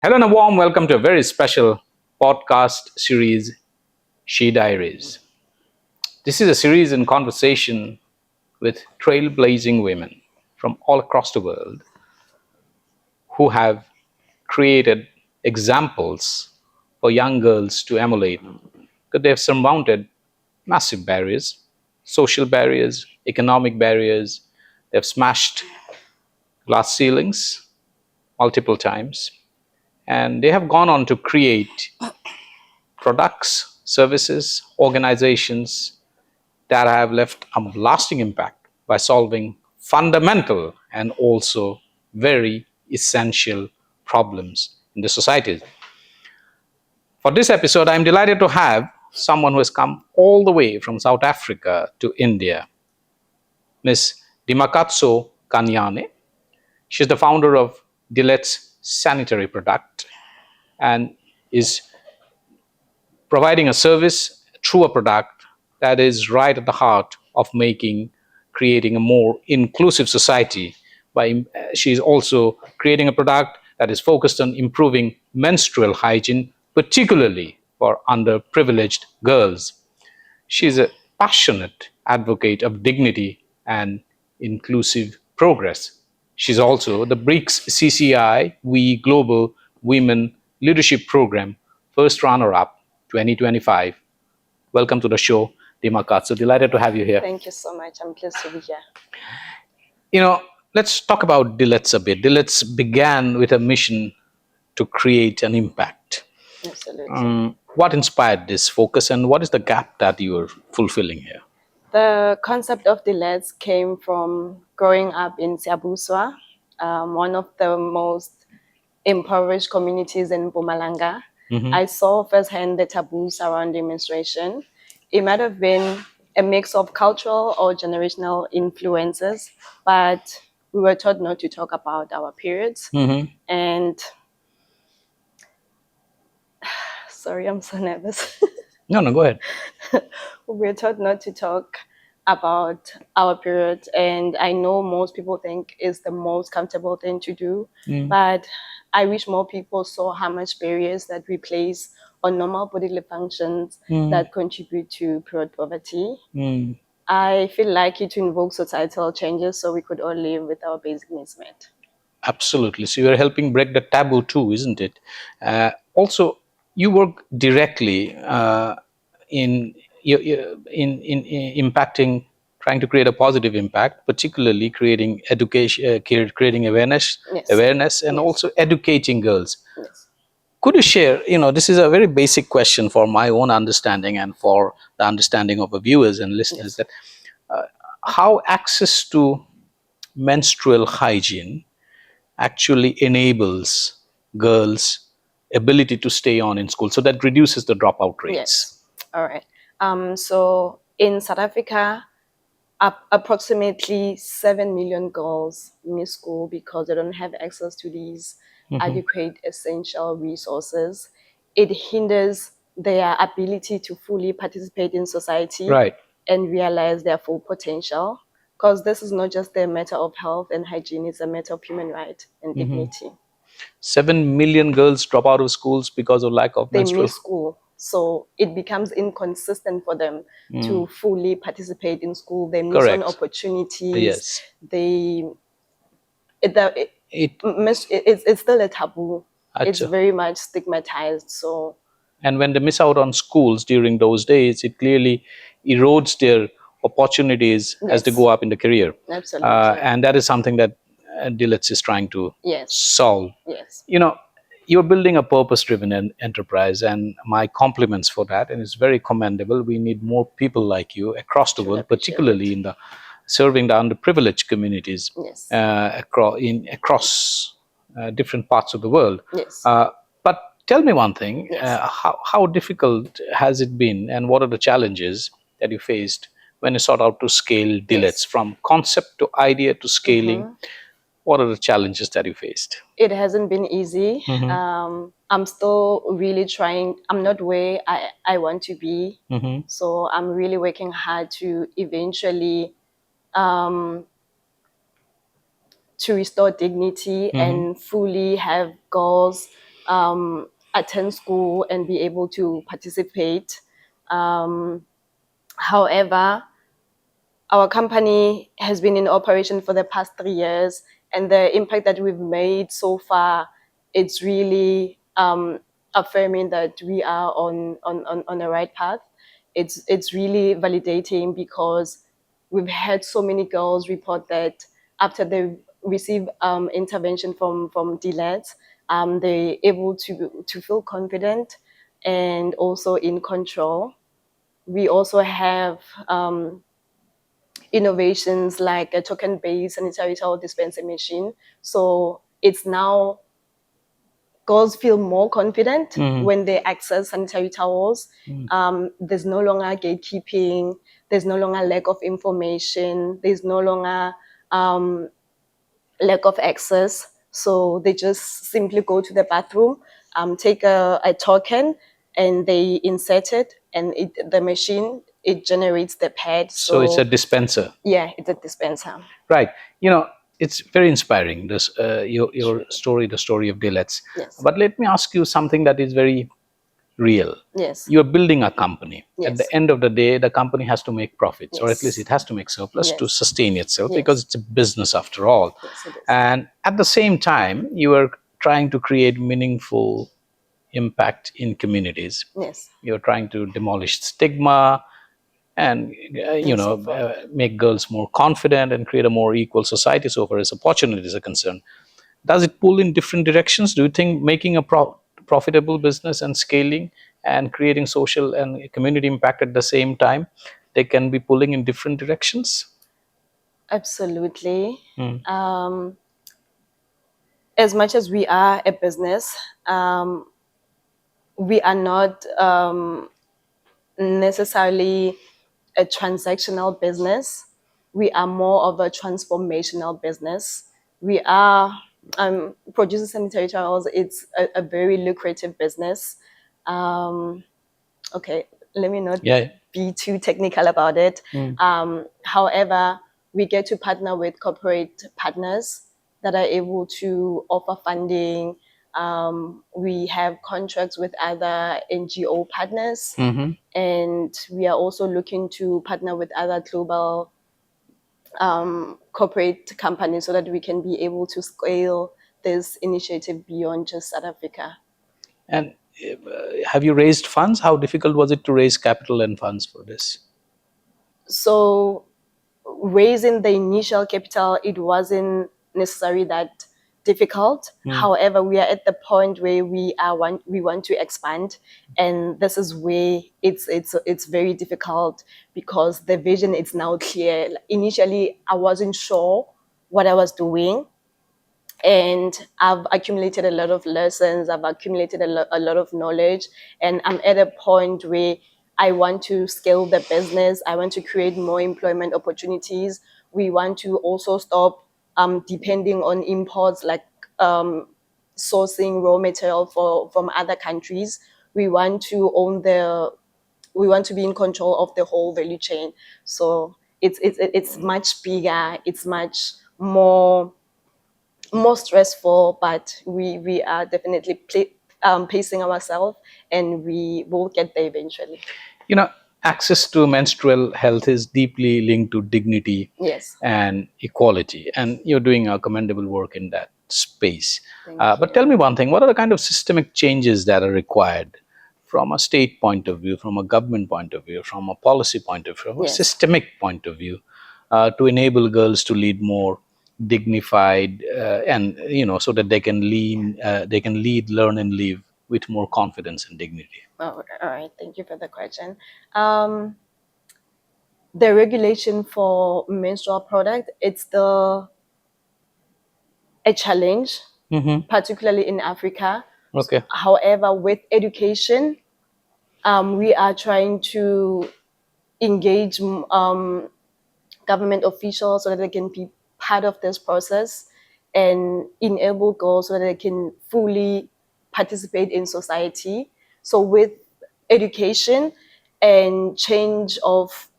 Hello and a warm welcome to a very special podcast series, SheDiaries. This is a series in conversation with trailblazing women from all across the world who have created examples for young girls to emulate because they have surmounted massive barriers, social barriers, economic barriers. They have smashed glass ceilings multiple times and they have gone on to create products, services, organizations that have left a lasting impact by solving fundamental and also very essential problems in the society. For this episode, I'm delighted to have someone who has come all the way from South Africa to India, Miss Dimakatso Kanyane. She's the founder of Dillet's Sanitary product and is providing a service through a product that is right at the heart of creating a more inclusive society. She's also creating a product that is focused on improving menstrual hygiene, particularly for underprivileged girls. She's a passionate advocate of dignity and inclusive progress. She's also the BRICS CCI We Global Women Leadership Program first runner-up 2025. Welcome to the show, Dimakatso. Delighted to have you here. Thank you so much. I'm pleased to be here. You know, let's talk about Dillet's a bit. Dillet's began with a mission to create an impact. Absolutely. What inspired this focus and what is the gap that you are fulfilling here? The concept of Dillet came from growing up in Siabuswa, one of the most impoverished communities in Mpumalanga. I saw firsthand the taboos surrounding menstruation. It might have been a mix of cultural or generational influences, but we were taught not to talk about our periods. And sorry, I'm so nervous. No, go ahead. We're taught not to talk about our period, and I know most people think it's the most comfortable thing to do, but I wish more people saw how much barriers that we place on normal bodily functions that contribute to period poverty. I feel lucky to invoke societal changes so we could all live with our basic needs met. Absolutely. So you're helping break the taboo too, isn't it? Also, you work directly in impacting, trying to create a positive impact, particularly creating education, creating awareness, and also educating girls. Yes. Could you share? This is a very basic question for my own understanding and for the understanding of the viewers and listeners. That how access to menstrual hygiene actually enables girls' ability to stay on in school, so that reduces the dropout rates. Yes. All right. So in South Africa, approximately 7 million girls miss school because they don't have access to these adequate essential resources. It hinders their ability to fully participate in society and realize their full potential, because this is not just a matter of health and hygiene, it's a matter of human right and dignity. 7 million girls drop out of schools because of lack of menstrual. They miss school. So it becomes inconsistent for them to fully participate in school. They miss on opportunities. It's still a taboo. It's very much stigmatized. So, and when they miss out on schools during those days, it clearly erodes their opportunities as they go up in the career. Absolutely. And that is something that Dillet is trying to solve. Yes. You're building a purpose-driven enterprise, and my compliments for that. And it's very commendable. We need more people like you across the world, particularly in the serving the underprivileged communities across different parts of the world. But tell me one thing: how difficult has it been, and what are the challenges that you faced when you sought out to scale Dillets from concept to idea to scaling? What are the challenges that you faced? It hasn't been easy. I'm still really trying. I'm not where I want to be. So I'm really working hard to eventually to restore dignity and fully have girls attend school and be able to participate. However, our company has been in operation for the past 3 years, and the impact that we've made so far, it's really affirming that we are on the right path. It's really validating because we've had so many girls report that after they receive intervention from Dillet, they're able to feel confident and also in control. We also have innovations like a token-based sanitary towel dispensing machine. So it's now girls feel more confident when they access sanitary towels. There's no longer gatekeeping. There's no longer lack of information. There's no longer lack of access. So they just simply go to the bathroom, take a token, and they insert it, and the machine, it generates the pad. So it's a dispenser. Yeah, it's a dispenser. Right. It's very inspiring, this your story, the story of Dillet's. Yes. But let me ask you something that is very real. Yes. You're building a company. Yes. At the end of the day, the company has to make profits, or at Yes. least it has to make surplus Yes. to sustain itself, Yes. because it's a business after all. Yes, it is. And at the same time, you are trying to create meaningful impact in communities. Yes. You're trying to demolish stigma and make girls more confident and create a more equal society so far as opportunities are concerned. Does it pull in different directions? Do you think making a profitable business and scaling and creating social and community impact at the same time, they can be pulling in different directions? Absolutely. As much as we are a business, we are not necessarily a transactional business. We are more of a transformational business. We are producing sanitary towels. It's a very lucrative business. Okay, let me not be too technical about it. However, we get to partner with corporate partners that are able to offer funding. We have contracts with other NGO partners, and we are also looking to partner with other global corporate companies so that we can be able to scale this initiative beyond just South Africa. And have you raised funds? How difficult was it to raise capital and funds for this? So raising the initial capital, it wasn't necessarily that difficult. However, we are at the point where we want to expand, and this is where it's very difficult because the vision is now clear. Initially, I wasn't sure what I was doing, and I've accumulated a lot of lessons. I've accumulated a lot of knowledge, and I'm at a point where I want to scale the business. I want to create more employment opportunities. We want to also stop depending on imports, like sourcing raw material from other countries. We want to be in control of the whole value chain. So it's much bigger. It's much more stressful, but we are definitely pacing ourselves, and we will get there eventually. Access to menstrual health is deeply linked to dignity. Yes. And equality, and you're doing a commendable work in that space. Thank But you. tell me one thing: what are the kind of systemic changes that are required from a state point of view, from a government point of view, from a policy point of view, from a Yes. systemic point of view, to enable girls to lead more dignified and so that they can lead, learn, and live with more confidence and dignity? Oh, all right. Thank you for the question. The regulation for menstrual product, it's still a challenge, particularly in Africa. Okay. However, with education, we are trying to engage government officials so that they can be part of this process and enable girls so that they can fully participate in society. So with education and change of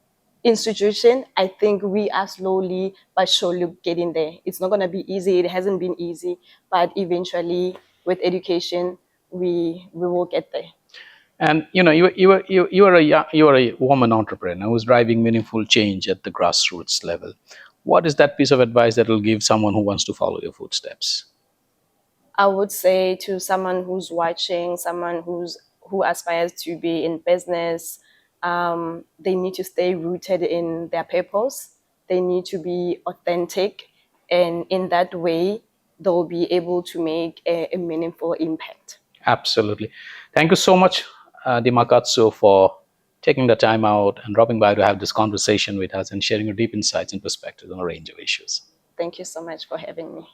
institution, I think we are slowly but surely getting there. It's not going to be easy. It hasn't been easy, but eventually with education, we will get there. And you are a woman entrepreneur who's driving meaningful change at the grassroots level. What is that piece of advice that will give someone who wants to follow your footsteps? I would say to someone who's watching, someone who aspires to be in business, they need to stay rooted in their purpose. They need to be authentic, and in that way, they'll be able to make a meaningful impact. Absolutely. Thank you so much, Dimakatso, for taking the time out and dropping by to have this conversation with us and sharing your deep insights and perspectives on a range of issues. Thank you so much for having me.